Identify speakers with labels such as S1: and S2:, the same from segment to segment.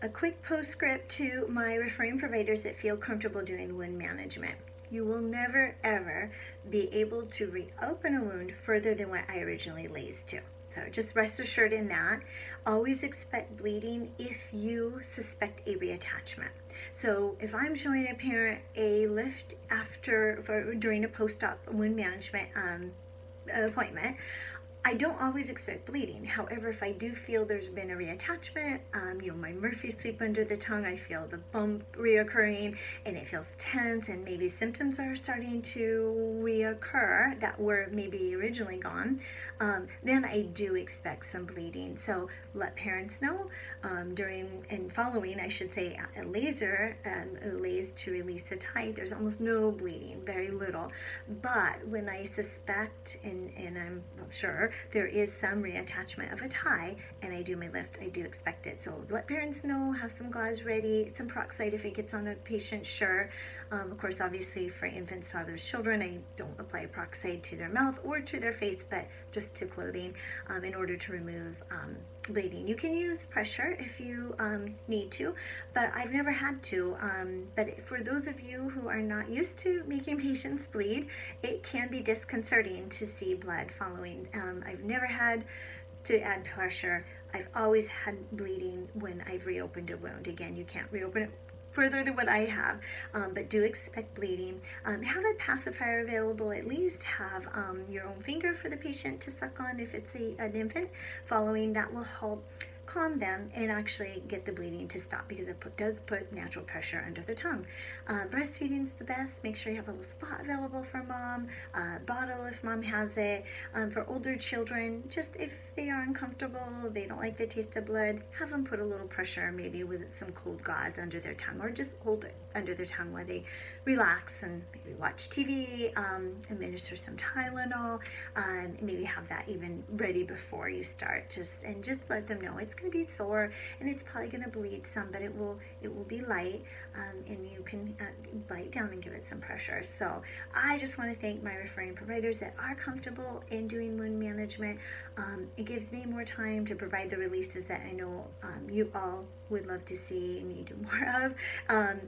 S1: A quick postscript to my referring providers that feel comfortable doing wound management. You will never ever be able to reopen a wound further than what I originally lased to. So just rest assured in that. Always expect bleeding if you suspect a reattachment. So if I'm showing a parent a lift during a post-op wound management appointment, I don't always expect bleeding. However, if I do feel there's been a reattachment, my Murphy sweep under the tongue, I feel the bump reoccurring and it feels tense and maybe symptoms are starting to reoccur that were maybe originally gone, then I do expect some bleeding. So let parents know during and following, I should say, a laser, a laser to release a tie, there's almost no bleeding, very little. But when I suspect, and I'm sure, there is some reattachment of a tie and I do my lift, I do expect it. So let parents know, have some gauze ready, some peroxide if it gets on a patient, sure. Of course, obviously for infants, toddlers, children, I don't apply peroxide to their mouth or to their face, but just to clothing in order to remove bleeding. You can use pressure if you need to, but I've never had to. But for those of you who are not used to making patients bleed, it can be disconcerting to see blood following. I've never had to add pressure. I've always had bleeding when I've reopened a wound. Again, you can't reopen it further than what I have, but do expect bleeding. Have a pacifier available, at least have your own finger for the patient to suck on if it's an infant. Following that will help calm them and actually get the bleeding to stop, because it does put natural pressure under the tongue. Breastfeeding is the best. Make sure you have a little spot available for mom, bottle if mom has it. For older children, just if they are uncomfortable, they don't like the taste of blood, have them put a little pressure, maybe with some cold gauze under their tongue, or just hold it under their tongue while they relax and maybe watch TV, administer some Tylenol, maybe have that even ready before you start. Just let them know it's going to be sore and it's probably going to bleed some, but it will be light, and you can bite down and give it some pressure. So I just want to thank my referring providers that are comfortable in doing wound management. It gives me more time to provide the releases that I know you all would love to see and need more of,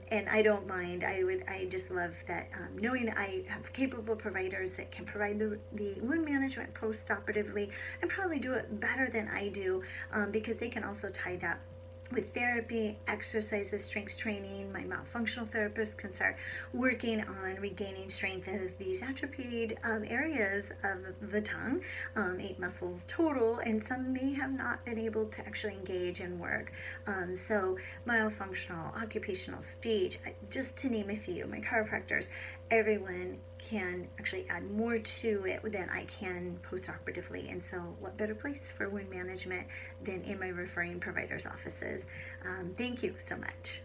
S1: and I don't mind. I just love that, knowing that I have capable providers that can provide the wound management post-operatively and probably do it better than I do, because they can also tie that with therapy, exercises, strength training. My myofunctional therapist can start working on regaining strength of these atrophied areas of the tongue, 8 muscles total, and some may have not been able to actually engage and work. So myofunctional, occupational, speech, just to name a few, my chiropractors, everyone can actually add more to it than I can post-operatively. And so what better place for wound management than in my referring providers' offices. Thank you so much.